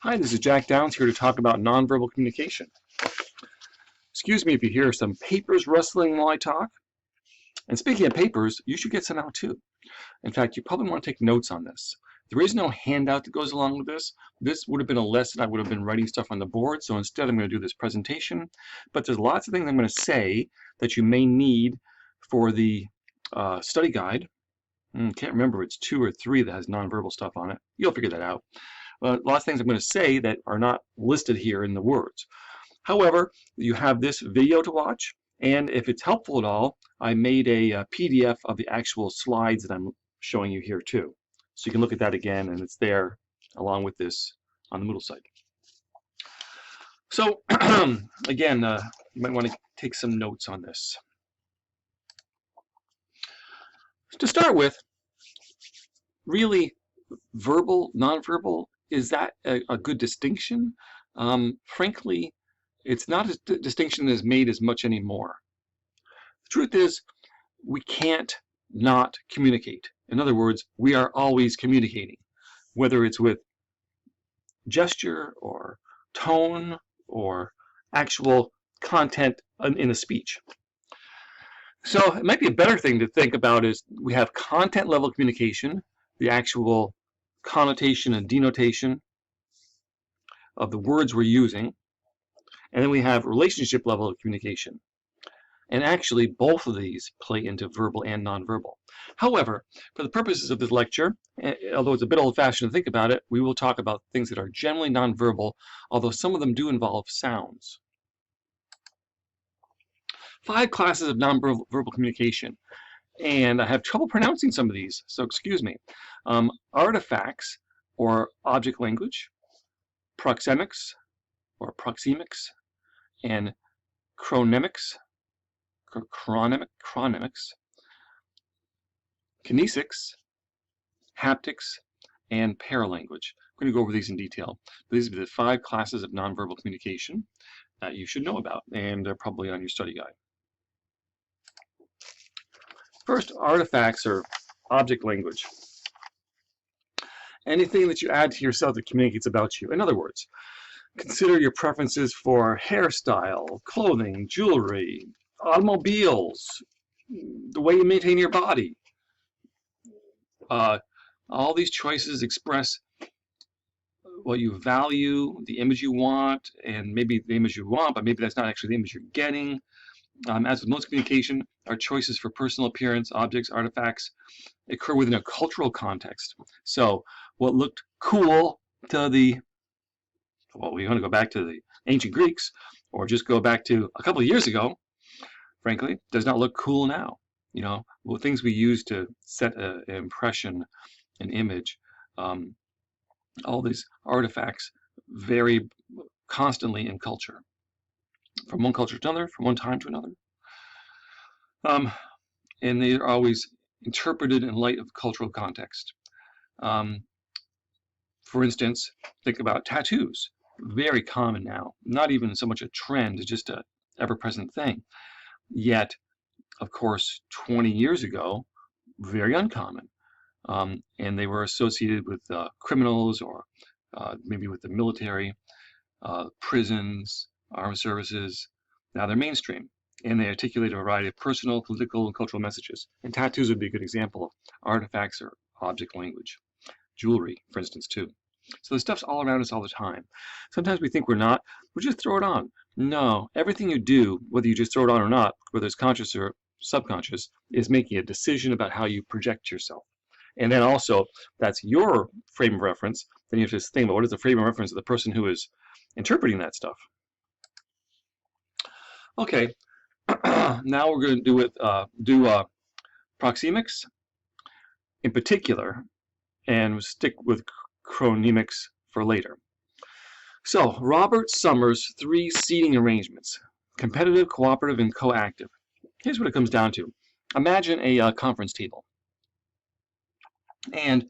Hi, this is Jack Downs here to talk about nonverbal communication. Excuse me if you hear some papers rustling while I talk. And speaking of papers, you should get some out too. In fact, you probably want to take notes on this. There is no handout that goes along with this. This would have been a lesson. I would have been writing stuff on the board, so instead I'm going to do this presentation. But there's lots of things I'm going to say that you may need for the study guide. Can't remember if it's 2 or 3 that has nonverbal stuff on it. You'll figure that out. Lots of things I'm going to say that are not listed here in the words. However, you have this video to watch, and if it's helpful at all, I made a PDF of the actual slides that I'm showing you here too. So you can look at that again, and it's there along with this on the Moodle site. So again, you might want to take some notes on this. To start with, really, verbal, nonverbal, is that a good distinction? Frankly, it's not a distinction that is made as much anymore. The truth is, we can't not communicate. In other words, we are always communicating, whether it's with gesture or tone or actual content in a speech. So it might be a better thing to think about is we have content level communication, the actual connotation and denotation of the words we're using, and then we have relationship level of communication. And actually both of these play into verbal and nonverbal. However, for the purposes of this lecture, although it's a bit old-fashioned to think about it, we will talk about things that are generally nonverbal, although some of them do involve sounds. 5 classes of nonverbal communication, and I have trouble pronouncing some of these, so excuse me. Artifacts, or object language, Proxemics, or Proxemics, and Chronemics, Kinesics, Haptics, and Paralanguage. I'm going to go over these in detail. These are the 5 classes of nonverbal communication that you should know about, and they're probably on your study guide. First, artifacts or object language. Anything that you add to yourself that communicates about you. In other words, consider your preferences for hairstyle, clothing, jewelry, automobiles, the way you maintain your body. All these choices express what you value, the image you want, and maybe the image you want, but maybe that's not actually the image you're getting. As with most communication, our choices for personal appearance, objects, artifacts occur within a cultural context. So what looked cool to the, well, we want to go back to the ancient Greeks, or just go back to a couple of years ago, frankly, does not look cool now. You know, well, things we use to set an impression, an image, all these artifacts vary constantly in culture. From one culture to another, from one time to another. And they are always interpreted in light of cultural context. For instance, think about tattoos. Very common now. Not even so much a trend, it's just an ever-present thing. Yet, of course, 20 years ago, very uncommon. And they were associated with criminals or maybe with the military, prisons, armed services. Now they're mainstream, and they articulate a variety of personal, political, and cultural messages. And tattoos would be a good example of artifacts or object language. Jewelry, for instance, too. So the stuff's all around us all the time. Sometimes we think we're not, we just throw it on. No, everything you do, whether you just throw it on or not, whether it's conscious or subconscious, is making a decision about how you project yourself. And then also, that's your frame of reference. Then you have to think about what is the frame of reference of the person who is interpreting that stuff. Okay, now we're going to do Proxemics in particular, and stick with Chronemics for later. So, Robert Summers' 3 seating arrangements: competitive, cooperative, and coactive. Here's what it comes down to. Imagine a conference table, and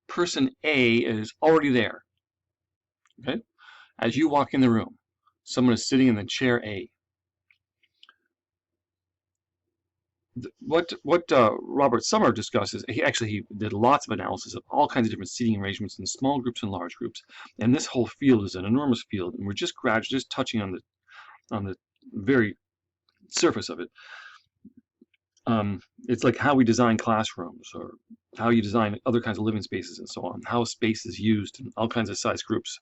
person A is already there. Okay, as you walk in the room, someone is sitting in the chair A. what Robert Summer discusses, he did lots of analysis of all kinds of different seating arrangements in small groups and large groups, and this whole field is an enormous field, and we're just touching on the very surface of it. It's like how we design classrooms, or how you design other kinds of living spaces, and so on. How space is used in all kinds of size groups.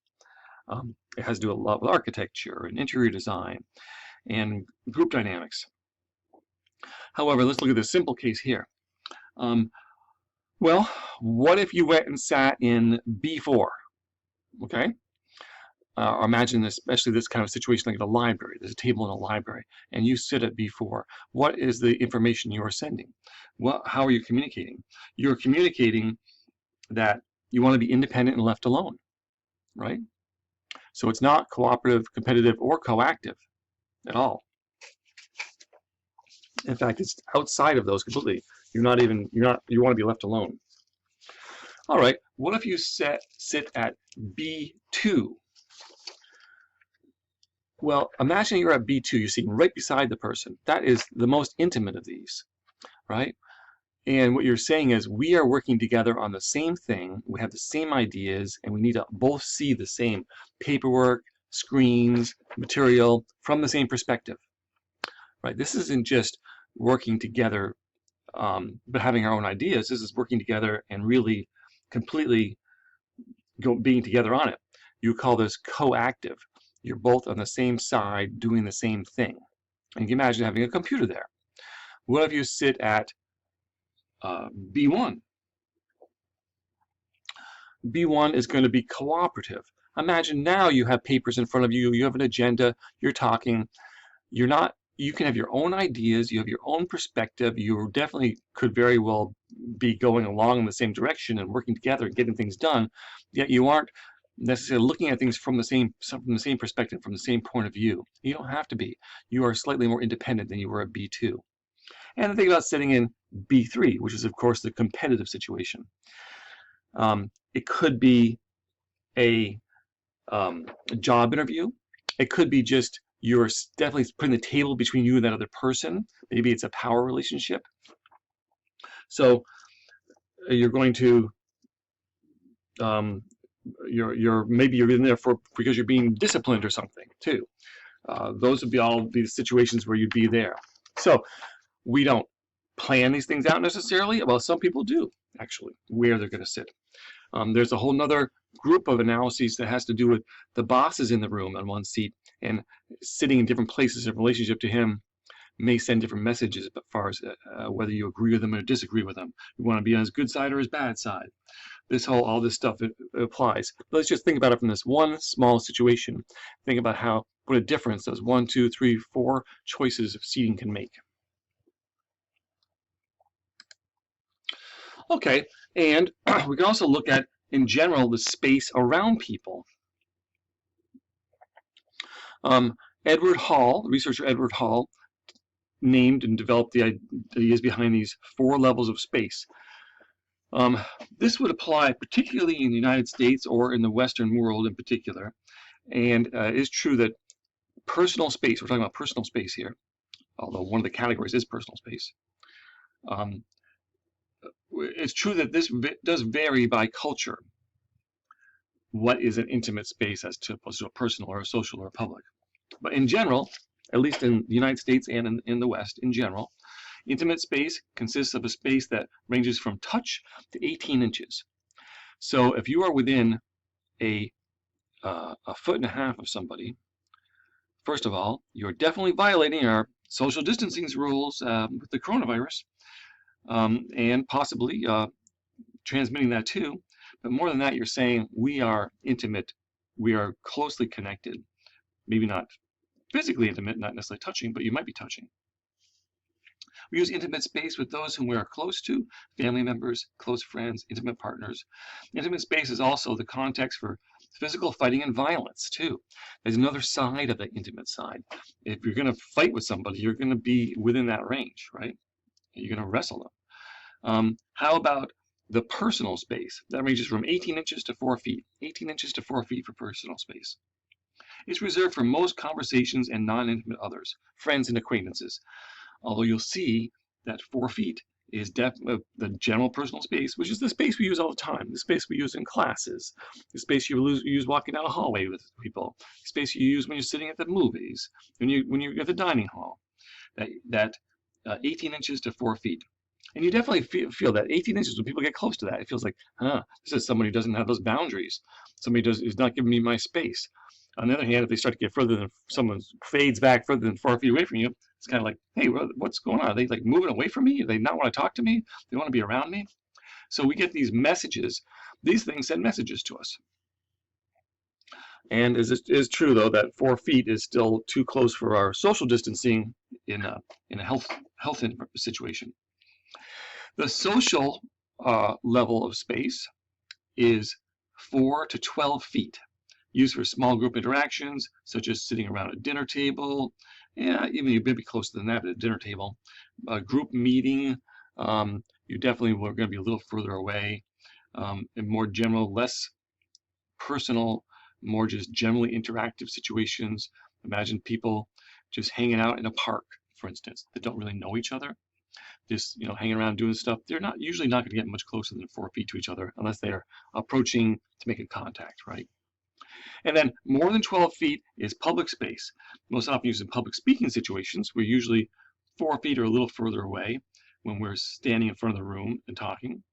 It has to do a lot with architecture and interior design and group dynamics. However, let's look at this simple case here. Well, what if you went and sat in B4? Okay. Imagine especially this kind of situation like at a library. There's a table in a library, and you sit at B4. What is the information you are sending? How are you communicating? You're communicating that you want to be independent and left alone, right? So it's not cooperative, competitive, or coactive at all. In fact, it's outside of those completely. You want to be left alone. All right, what if you sit at B2? Well, imagine you're at B2, you're sitting right beside the person. That is the most intimate of these, right? And what you're saying is, we are working together on the same thing, we have the same ideas, and we need to both see the same paperwork, screens, material from the same perspective, right? This isn't just working together, but having our own ideas. This is working together and really completely being together on it. You call this coactive. You're both on the same side doing the same thing. And you can imagine having a computer there. What if you sit at B1? B1 is going to be cooperative. Imagine now you have papers in front of you, you have an agenda, you're talking. You can have your own ideas, you have your own perspective, you definitely could very well be going along in the same direction and working together and getting things done, yet you aren't necessarily looking at things from the same perspective, from the same point of view. You don't have to be. You are slightly more independent than you were at B2. And the thing about sitting in B3, which is of course the competitive situation. It could be a job interview. It could be just you're definitely putting the table between you and that other person. Maybe it's a power relationship. So you're going to maybe you're in there because you're being disciplined or something too. Those would be the situations where you'd be there. So we don't plan these things out necessarily. Well, some people do actually, where they're going to sit. There's a whole nother group of analyses that has to do with the bosses in the room on one seat, and sitting in different places in relationship to him may send different messages as far as whether you agree with them or disagree with them. You want to be on his good side or his bad side. All this stuff it applies. But let's just think about it from this one small situation. Think about what a difference those 1, 2, 3, 4 choices of seating can make. Okay, and we can also look at, in general, the space around people. Edward Hall, the researcher Edward Hall, named and developed the ideas behind these 4 levels of space. This would apply particularly in the United States or in the Western world in particular. And it is true that personal space, we're talking about personal space here, although one of the categories is personal space. It's true that this does vary by culture. What is an intimate space as opposed to a personal or a social or a public? But in general, at least in the United States and in the West in general, intimate space consists of a space that ranges from touch to 18 inches. So if you are within a 1.5 feet of somebody, first of all, you're definitely violating our social distancing rules with the coronavirus, and possibly transmitting that too. But more than that, you're saying we are intimate, we are closely connected, maybe not physically intimate, not necessarily touching, but you might be touching. We use intimate space with those whom we are close to, family members, close friends, intimate partners. Intimate space is also the context for physical fighting and violence too. There's another side of the intimate side. If you're going to fight with somebody, you're going to be within that range, right? You're going to wrestle them. How about the personal space? That ranges from 18 inches to 4 feet. 18 inches to 4 feet for personal space. It's reserved for most conversations and non-intimate others, friends and acquaintances. Although you'll see that 4 feet is the general personal space, which is the space we use all the time, the space we use in classes, the space you use walking down a hallway with people, the space you use when you're sitting at the movies, when you're at the dining hall, that 18 inches to 4 feet. And you definitely feel that 18 inches, when people get close to that, it feels like, this is somebody who doesn't have those boundaries. Somebody is not giving me my space. On the other hand, if they start to get further than, someone fades back further than 4 feet away from you, it's kind of like, hey, what's going on? Are they like moving away from me? Do they not want to talk to me? They want to be around me? So we get these messages. These things send messages to us. And it is true, though, that 4 feet is still too close for our social distancing in a health situation. The social level of space is 4 to 12 feet, used for small group interactions, such as sitting around a dinner table. Yeah, even you may be closer than that at a dinner table. A group meeting, you definitely were going to be a little further away. In more general, less personal, more just generally interactive situations. Imagine people just hanging out in a park, for instance, that don't really know each other. Just hanging around doing stuff. They're usually not going to get much closer than 4 feet to each other unless they're approaching to make a contact, right? And then more than 12 feet is public space. Most often used in public speaking situations. We're usually 4 feet or a little further away when we're standing in front of the room and talking.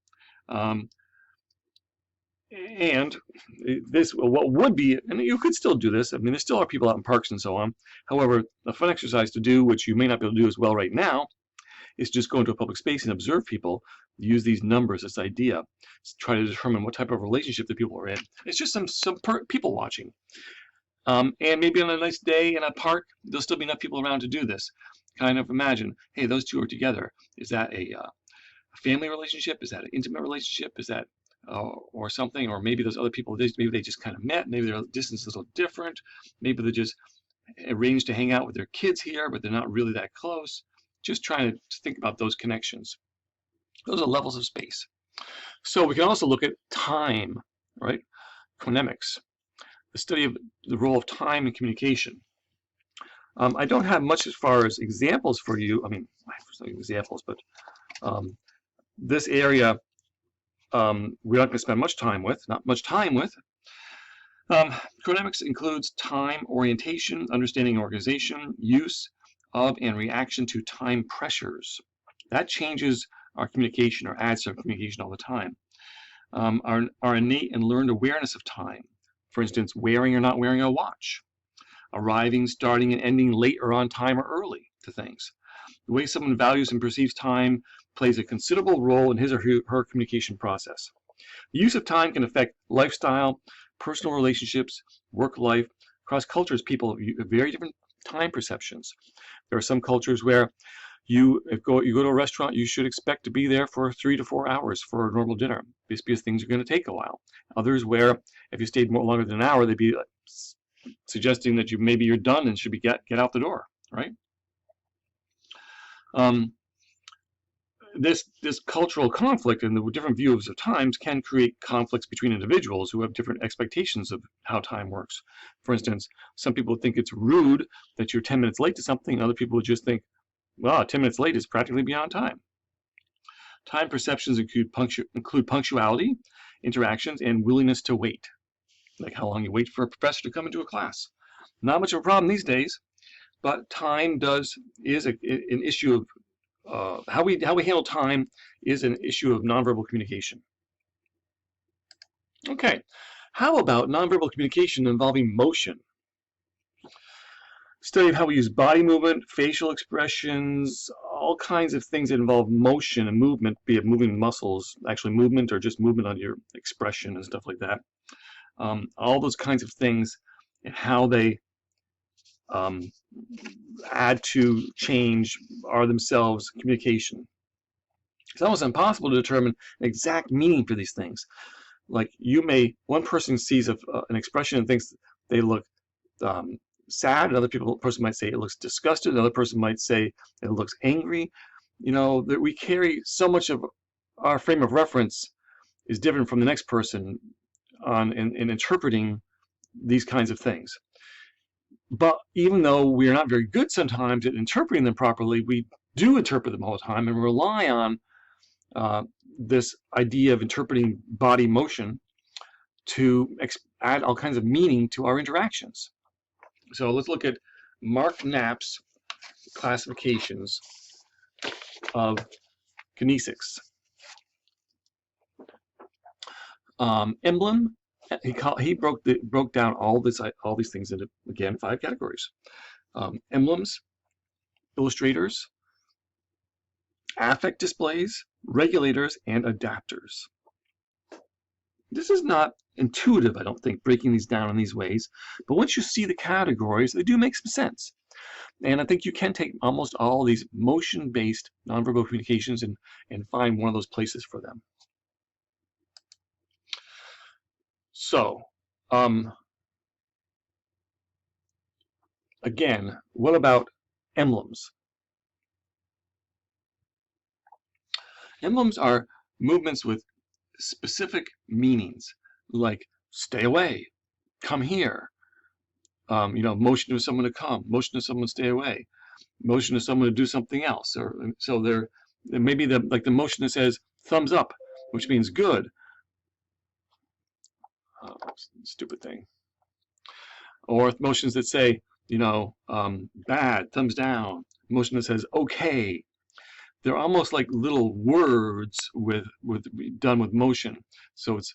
And this, what would be, and you could still do this. I mean, there still are people out in parks and so on. However, a fun exercise to do, which you may not be able to do as well right now, is just go into a public space and observe people, use these numbers, this idea, try to determine what type of relationship the people are in. It's just some people watching. And maybe on a nice day in a park, there'll still be enough people around to do this. Kind of imagine, hey, those two are together. Is that a family relationship? Is that an intimate relationship? Is that or something? Or maybe those other people, maybe they just kind of met. Maybe their distance is a little different. Maybe they just arranged to hang out with their kids here, but they're not really that close. Just trying to think about those connections. Those are levels of space. So we can also look at time, right? Chronemics, the study of the role of time in communication. I don't have much as far as examples for you. I mean, I have some examples, but this area we're not going to spend much time with, not much time with. Chronemics includes time orientation, understanding organization, use of and reaction to time pressures. That changes our communication or adds to our communication all the time. Our innate and learned awareness of time. For instance, wearing or not wearing a watch. Arriving, starting, and ending late or on time or early to things. The way someone values and perceives time plays a considerable role in his or her communication process. The use of time can affect lifestyle, personal relationships, work life. Across cultures, people have very different time perceptions. There are some cultures where you go to a restaurant, you should expect to be there for 3 to 4 hours for a normal dinner, just because things are going to take a while. Others where if you stayed more longer than an hour, they'd be suggesting that maybe you're done and should be get out the door, right? This cultural conflict and the different views of times can create conflicts between individuals who have different expectations of how time works. For instance, some people think it's rude that you're 10 minutes late to something, and other people would just think, well, 10 minutes late is practically beyond time. Time perceptions include punctuality, interactions, and willingness to wait, like how long you wait for a professor to come into a class. Not much of a problem these days, but time is an issue of how we handle time is an issue of nonverbal communication. Okay, how about nonverbal communication involving motion? Study of how we use body movement, facial expressions, all kinds of things that involve motion and movement, be it moving muscles, actually movement, or just movement on your expression and stuff like that. All those kinds of things and how they add to change are themselves communication. It's almost impossible to determine an exact meaning for these things. Like one person sees an expression and thinks they look sad. Another person might say it looks disgusted. Another person might say it looks angry. That we carry so much of our frame of reference is different from the next person in interpreting these kinds of things. But even though we are not very good sometimes at interpreting them properly, we do interpret them all the time and rely on this idea of interpreting body motion to add all kinds of meaning to our interactions. So let's look at Mark Knapp's classifications of kinesics. Emblem, he broke down all these things into, again, 5 categories. Emblems, illustrators, affect displays, regulators, and adapters. This is not intuitive, I don't think, breaking these down in these ways, but once you see the categories, they do make some sense. And I think you can take almost all these motion-based nonverbal communications and find one of those places for them. So, again, what about emblems? Emblems are movements with specific meanings, like stay away, come here, motion to someone to come, motion to someone to stay away, motion to someone to do something else. Or so there may be the motion that says thumbs up, which means good. Stupid thing. Or motions that say, bad, thumbs down. Motion that says okay. They're almost like little words done with motion. So it's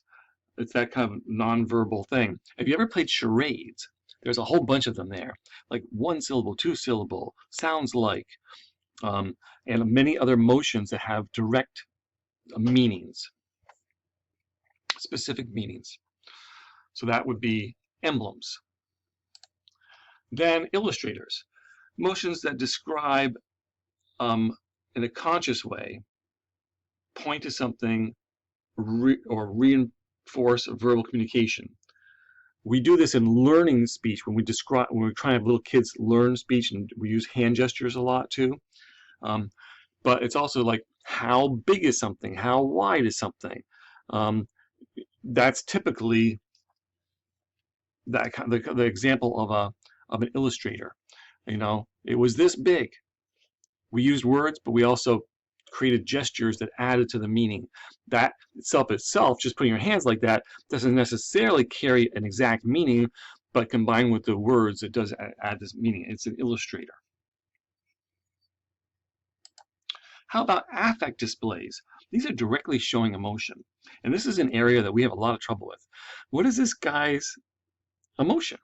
that kind of nonverbal thing. Have you ever played charades? There's a whole bunch of them there, like 1 syllable, 2 syllable, sounds like, and many other motions that have direct meanings, specific meanings. So that would be emblems. Then illustrators, motions that describe in a conscious way, point to something or reinforce a verbal communication. We do this in learning speech when we try to have little kids learn speech, and we use hand gestures a lot too. But it's also like, how big is something? How wide is something? That's typically the example of an illustrator. It was this big. We used words, but we also created gestures that added to the meaning. That itself, just putting your hands like that, doesn't necessarily carry an exact meaning, but combined with the words, it does add this meaning. It's an illustrator. How about affect displays? These are directly showing emotion. And this is an area that we have a lot of trouble with. What is this guy's emotion?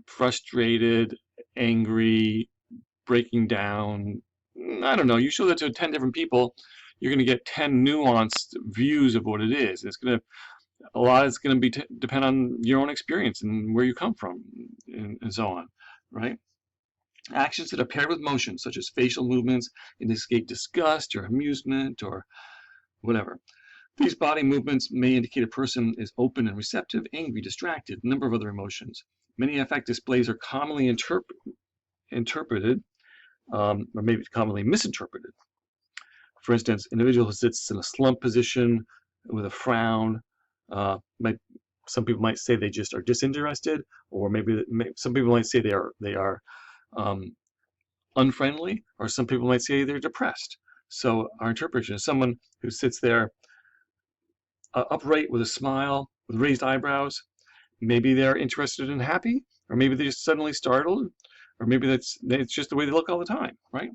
Frustrated, angry, breaking down. I don't know. You show that to 10 different people, you're going to get 10 nuanced views of what it is. A lot is going to depend on your own experience and where you come from, and so on, right? Actions that are paired with motion, such as facial movements, indicate disgust or amusement or whatever. These body movements may indicate a person is open and receptive, angry, distracted, a number of other emotions. Many affect displays are commonly interpreted, or maybe commonly misinterpreted. For instance, an individual who sits in a slump position with a frown, some people might say they just are disinterested, or maybe some people might say they are unfriendly, or some people might say they're depressed. So our interpretation is someone who sits there upright with a smile, with raised eyebrows. Maybe they're interested and happy, or maybe they're just suddenly startled, or maybe it's just the way they look all the time, right?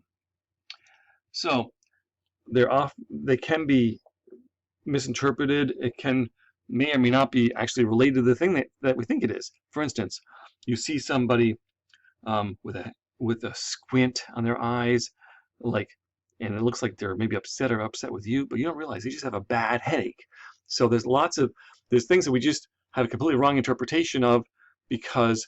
So they can be misinterpreted. It may or may not be actually related to the thing that we think it is. For instance, you see somebody with a squint on their eyes, and it looks like they're maybe upset with you, but you don't realize they just have a bad headache. So there's things that we just have a completely wrong interpretation of because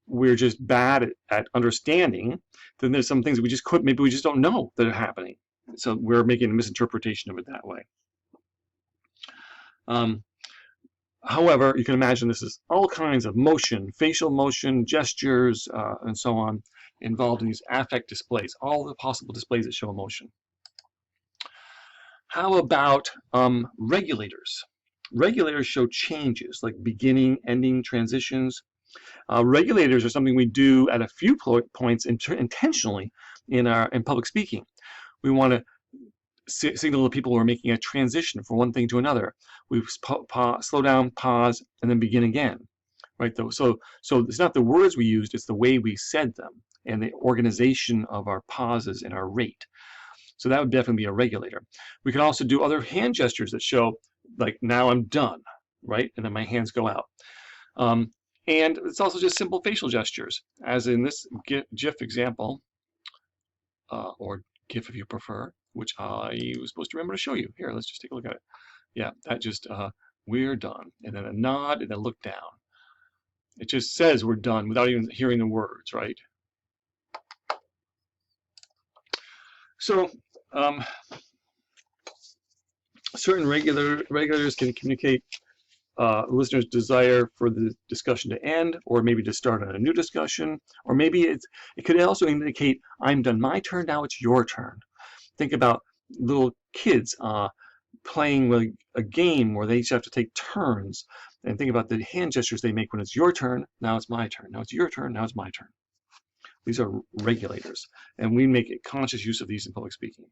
we're just bad at understanding. Then there's some things that maybe we just don't know that are happening. So we're making a misinterpretation of it that way. However, you can imagine this is all kinds of motion, facial motion, gestures, and so on, involved in these affect displays, all the possible displays that show emotion. How about regulators? Regulators show changes like beginning, ending, transitions. Regulators are something we do at a few points intentionally in public speaking. We want to signal to people who are making a transition from one thing to another. We slow down, pause, and then begin again. Right? So it's not the words we used, it's the way we said them and the organization of our pauses and our rate. So that would definitely be a regulator. We can also do other hand gestures that show, like, now I'm done, right? And then my hands go out. And it's also just simple facial gestures, as in this GIF example, or GIF if you prefer, which I was supposed to remember to show you. Here, let's just take a look at it. Yeah, that just, we're done. And then a nod and then look down. It just says we're done without even hearing the words, right? So, certain regulators can communicate listeners' desire for the discussion to end, or maybe to start on a new discussion, or maybe it could also indicate, I'm done my turn, now it's your turn. Think about little kids playing with a game where they each have to take turns, and think about the hand gestures they make when it's your turn, now it's my turn, now it's your turn, now it's my turn. These are regulators, and we make a conscious use of these in public speaking.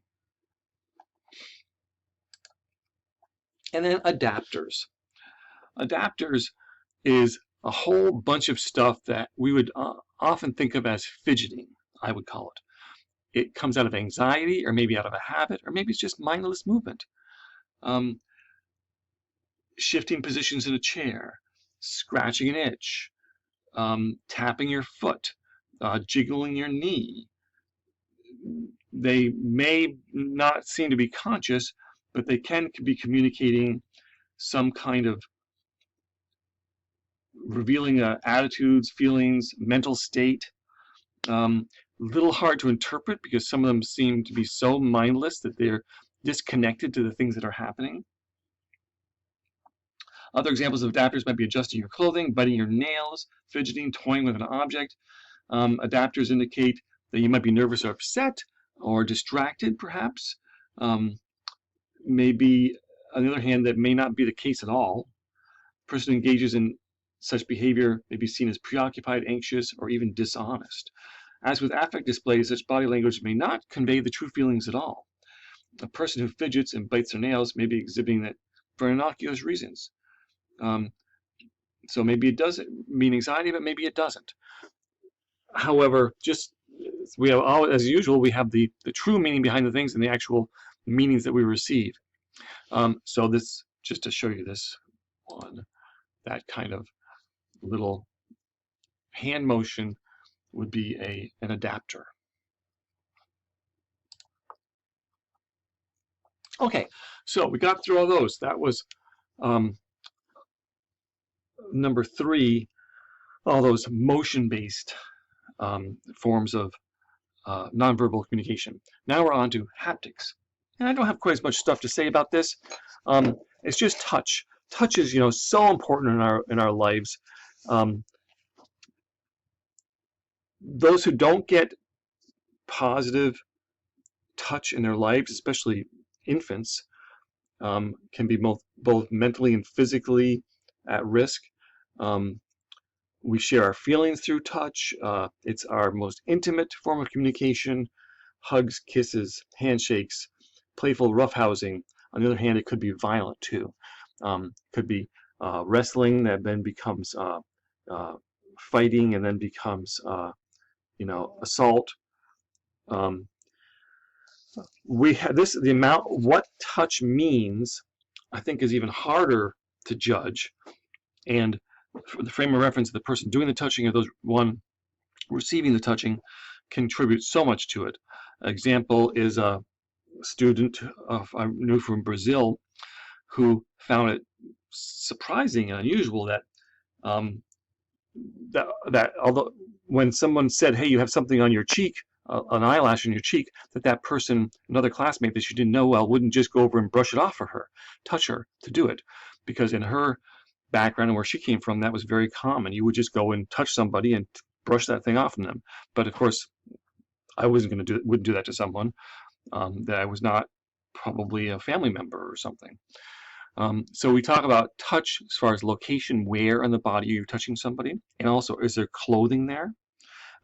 And then adapters. Adapters is a whole bunch of stuff that we would often think of as fidgeting, I would call it. It comes out of anxiety, or maybe out of a habit, or maybe it's just mindless movement. Shifting positions in a chair, scratching an itch, tapping your foot, jiggling your knee. They may not seem to be conscious, but they can be communicating some kind of revealing attitudes, feelings, mental state. Little hard to interpret because some of them seem to be so mindless that they're disconnected to the things that are happening. Other examples of adapters might be adjusting your clothing, biting your nails, fidgeting, toying with an object. Adapters indicate that you might be nervous or upset or distracted, perhaps. Maybe, on the other hand, that may not be the case at all. The person who engages in such behavior may be seen as preoccupied, anxious, or even dishonest. As with affect displays, such body language may not convey the true feelings at all. A person who fidgets and bites their nails may be exhibiting that for innocuous reasons. So maybe it does mean anxiety, but maybe it doesn't. However, just we have, as usual, we have the true meaning behind the things and the actual meanings that we receive. So this, just to show you this one, that kind of little hand motion would be an adapter. Okay, so we got through all those. That was number 3, all those motion-based forms of nonverbal communication. Now we're on to haptics. And I don't have quite as much stuff to say about this. It's just touch. Touch is, so important in our lives. Those who don't get positive touch in their lives, especially infants, can be both mentally and physically at risk. We share our feelings through touch. It's our most intimate form of communication. Hugs, kisses, handshakes, playful roughhousing. On the other hand, it could be violent too. Could be wrestling that then becomes fighting and then becomes assault. We have this, the amount, what touch means, I think, is even harder to judge. And for the frame of reference, the person doing the touching or those one receiving the touching contribute so much to it. An example is a student I knew from Brazil who found it surprising and unusual that that although when someone said, hey, you have something on your cheek, an eyelash on your cheek, that person, another classmate that she didn't know well, wouldn't just go over and brush it off for her, touch her to do it, because in her background and where she came from, that was very common. You would just go and touch somebody and brush that thing off from them. But of course, I wouldn't do that to someone that I was not probably a family member or something. So we talk about touch as far as location, where on the body you're touching somebody, and also is there clothing there?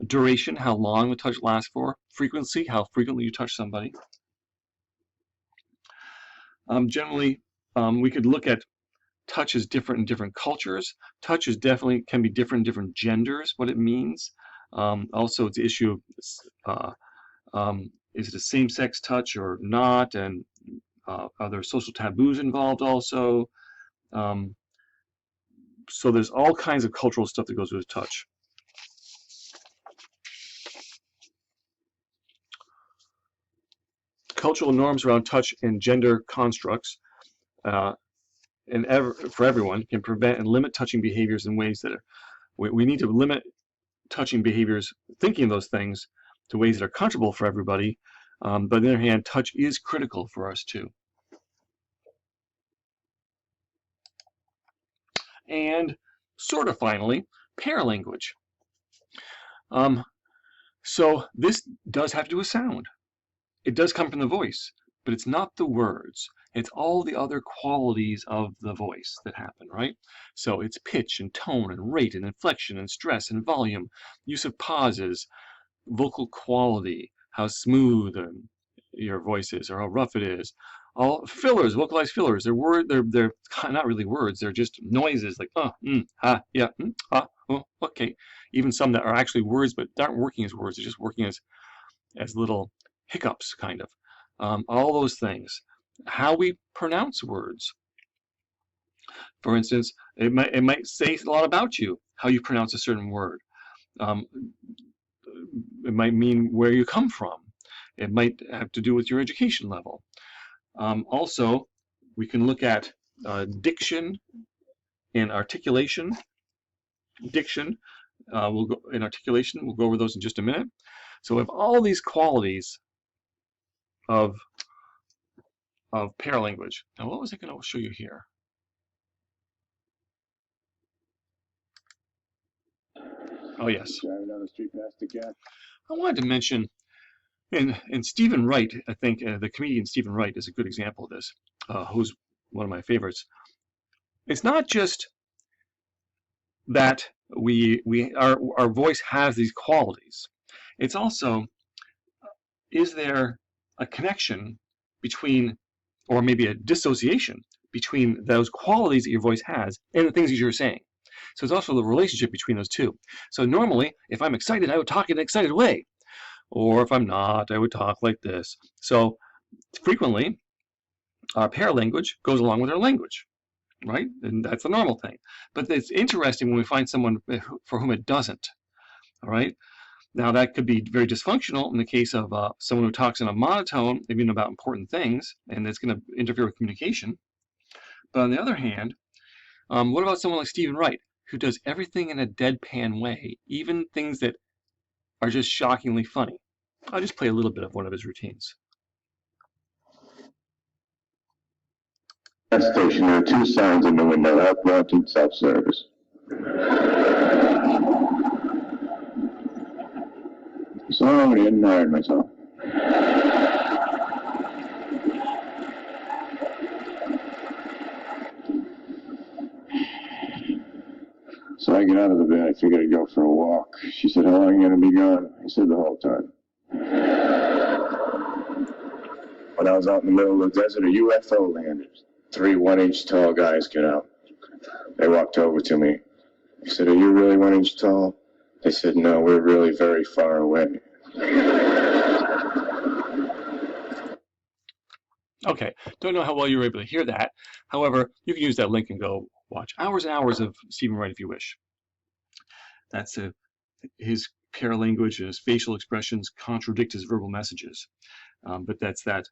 Duration, how long the touch lasts for. Frequency, how frequently you touch somebody. Generally, we could look at touch is different in different cultures. Touch is definitely can be different in different genders, what it means. Also, it's the issue of is it a same-sex touch or not, and are there social taboos involved also? So there's all kinds of cultural stuff that goes with touch. Cultural norms around touch and gender constructs for everyone can prevent and limit touching behaviors in ways that are, we need to limit touching behaviors, thinking of those things, to ways that are comfortable for everybody. But on the other hand, touch is critical for us too. And sort of finally, paralanguage. So this does have to do with sound. It does come from the voice, but it's not the words. It's all the other qualities of the voice that happen, right? So it's pitch and tone and rate and inflection and stress and volume, use of pauses, vocal quality, how smooth your voice is or how rough it is. All fillers, vocalized fillers. They're not really words. They're just noises like yeah, oh, okay. Even some that are actually words but aren't working as words. They're just working as little hiccups, kind of. All those things. How we pronounce words. For instance, it might say a lot about you, how you pronounce a certain word. It might mean where you come from. It might have to do with your education level. Also, we can look at diction and articulation. Diction, and articulation, we'll go over those in just a minute. So we have all these qualities of paralanguage. Now, what was I going to show you here? Oh, yes. Driving down the street past the cat. I wanted to mention, and Stephen Wright, I think the comedian Stephen Wright is a good example of this, who's one of my favorites. It's not just that our voice has these qualities. It's also, is there a connection between, or maybe a dissociation between those qualities that your voice has and the things that you're saying? So it's also the relationship between those two. So normally, if I'm excited, I would talk in an excited way. Or if I'm not, I would talk like this. So frequently, our paralanguage goes along with our language, right? And that's the normal thing. But it's interesting when we find someone for whom it doesn't, all right? Now, that could be very dysfunctional in the case of someone who talks in a monotone, even about important things, and it's going to interfere with communication. But on the other hand, what about someone like Stephen Wright, who does everything in a deadpan way, even things that are just shockingly funny? I'll just play a little bit of one of his routines. At the station, there are two signs in the window: help wanted, self-service. So I already admired myself. So I get out of the bed. I figured I'd go for a walk. She said, "How long are you going to be gone?" I said, "The whole time." When I was out in the middle of the desert, a UFO landed. 3 1-inch tall guys get out. They walked over to me. I said, "Are you really 1 inch tall?" They said, "No, we're really very far away." Okay, don't know how well you were able to hear that. However, you can use that link and go watch hours and hours of Stephen Wright if you wish. That's his paralanguage and his facial expressions contradict his verbal messages. But that's that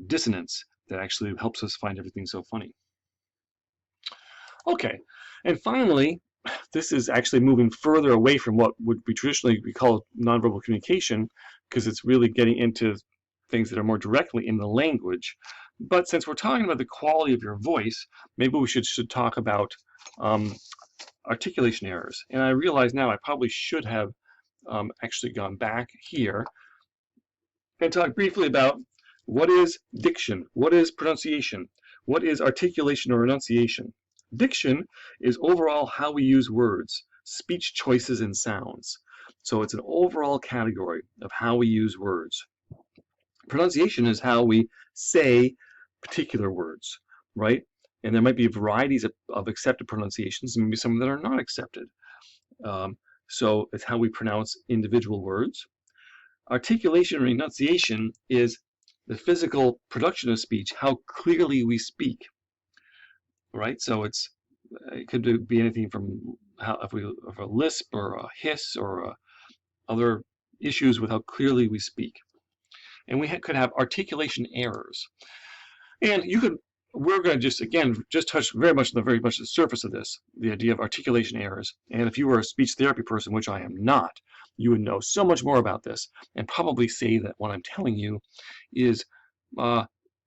dissonance that actually helps us find everything so funny. Okay, and finally, this is actually moving further away from what would be traditionally be called nonverbal communication, because it's really getting into things that are more directly in the language. But since we're talking about the quality of your voice, maybe we should talk about articulation errors. And I realize now I probably should have actually gone back here and talk briefly about what is diction, what is pronunciation, What is articulation or enunciation? Diction is overall how we use words, speech choices, and sounds. So it's an overall category of how we use words. Pronunciation is how we say particular words, right? And there might be varieties of accepted pronunciations, and maybe some that are not accepted. So it's how we pronounce individual words. Articulation or enunciation is the physical production of speech, how clearly we speak, right? So it could be anything from if a lisp or a hiss or other issues with how clearly we speak. And we could have articulation errors. And we're going to just touch very much the surface of this, the idea of articulation errors. And if you were a speech therapy person, which I am not, you would know so much more about this and probably say that what I'm telling you is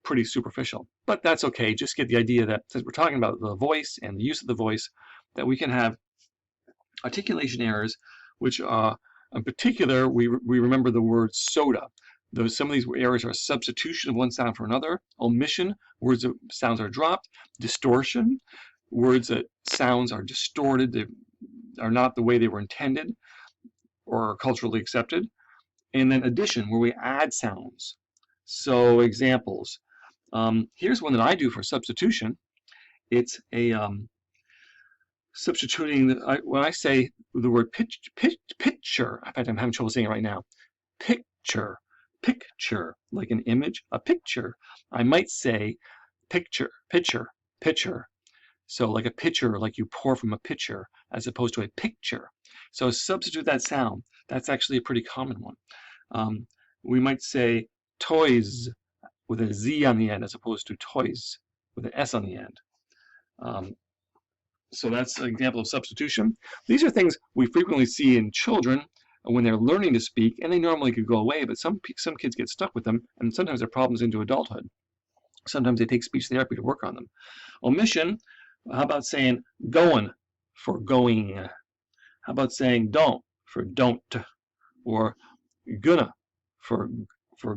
pretty superficial. But that's okay. Just get the idea that since we're talking about the voice and the use of the voice, that we can have articulation errors, which in particular, we remember the word soda. Some of these errors are substitution of one sound for another, omission, sounds are dropped, distortion, words that sounds are distorted, they are not the way they were intended or are culturally accepted, and then addition, where we add sounds. So examples. Here's one that I do for substitution. It's a substituting, when I say the word picture, in fact I'm having trouble saying it right now, picture, like an image, a picture. I might say picture. So like a pitcher, like you pour from a pitcher, as opposed to a picture. So substitute that sound. That's actually a pretty common one. We might say toys with a Z on the end, as opposed to toys with an S on the end. So that's an example of substitution. These are things we frequently see in children when they're learning to speak, and they normally could go away, but some kids get stuck with them, and sometimes they're problems into adulthood. Sometimes they take speech therapy to work on them. Omission, how about saying going for going? How about saying don't for don't? Or gonna for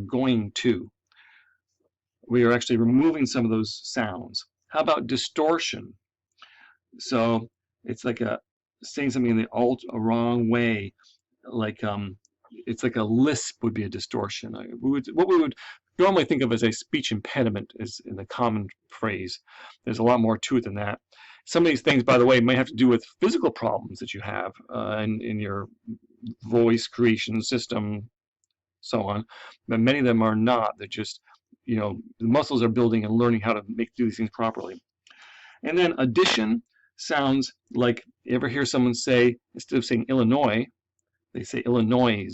going to? We are actually removing some of those sounds. How about distortion? So it's like saying something in a wrong way, like it's like a lisp would be a distortion. What we would normally think of as a speech impediment is in the common phrase. There's a lot more to it than that. Some of these things, by the way, may have to do with physical problems that you have in your voice creation system, so on. But many of them are not. They're just, the muscles are building and learning how to do these things properly. And then addition sounds like, you ever hear someone say, instead of saying Illinois, they say Illinois.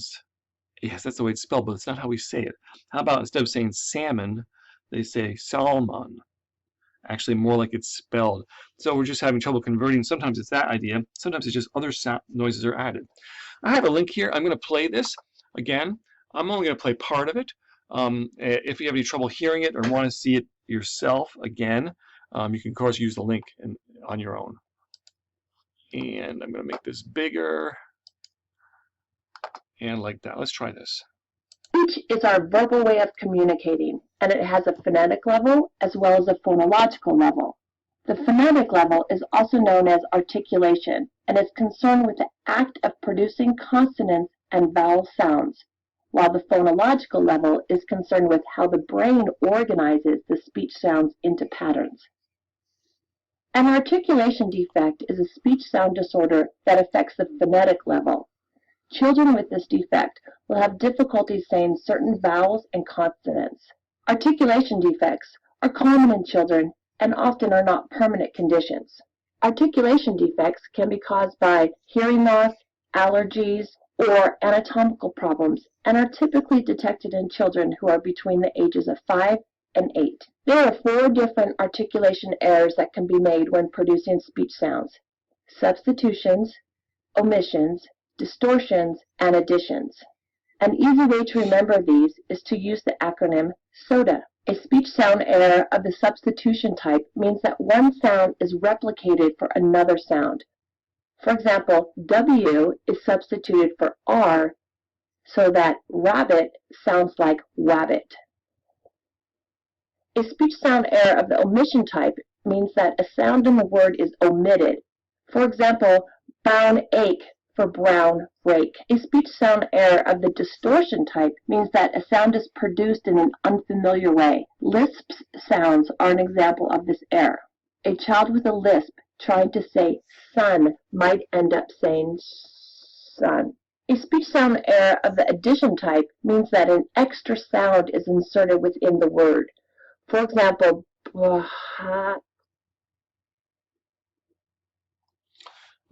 Yes, that's the way it's spelled, but it's not how we say it. How about instead of saying salmon, they say salmon. Actually, more like it's spelled. So we're just having trouble converting. Sometimes it's that idea. Sometimes it's just other noises are added. I have a link here. I'm going to play this again. I'm only going to play part of it. If you have any trouble hearing it or want to see it yourself again, you can, of course, use the link on your own. And I'm going to make this bigger. And like that. Let's try this. Speech is our verbal way of communicating, and it has a phonetic level as well as a phonological level. The phonetic level is also known as articulation, and is concerned with the act of producing consonants and vowel sounds, while the phonological level is concerned with how the brain organizes the speech sounds into patterns. An articulation defect is a speech sound disorder that affects the phonetic level. Children with this defect will have difficulty saying certain vowels and consonants. Articulation defects are common in children and often are not permanent conditions. Articulation defects can be caused by hearing loss, allergies, or anatomical problems, and are typically detected in children who are between the ages of 5 and 8. There are 4 different articulation errors that can be made when producing speech sounds: substitutions, omissions, distortions, and additions. An easy way to remember these is to use the acronym SODA. A speech sound error of the substitution type means that one sound is replicated for another sound. For example, W is substituted for R so that rabbit sounds like wabbit. A speech sound error of the omission type means that a sound in the word is omitted. For example, bound ache for brown rake. A speech sound error of the distortion type means that a sound is produced in an unfamiliar way. Lisp sounds are an example of this error. A child with a lisp trying to say sun might end up saying sun. A speech sound error of the addition type means that an extra sound is inserted within the word. For example,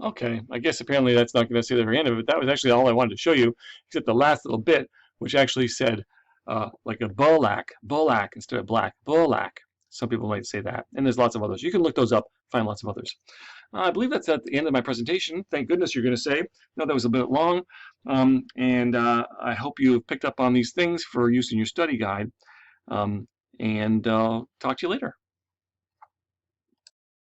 Okay, I guess apparently that's not going to say the very end of it. That was actually all I wanted to show you, except the last little bit, which actually said like a bulak instead of black, bulak. Some people might say that, and there's lots of others. You can look those up, find lots of others. I believe that's at the end of my presentation. Thank goodness you're going to say. No, that was a bit long, and I hope you've picked up on these things for use in your study guide, and talk to you later.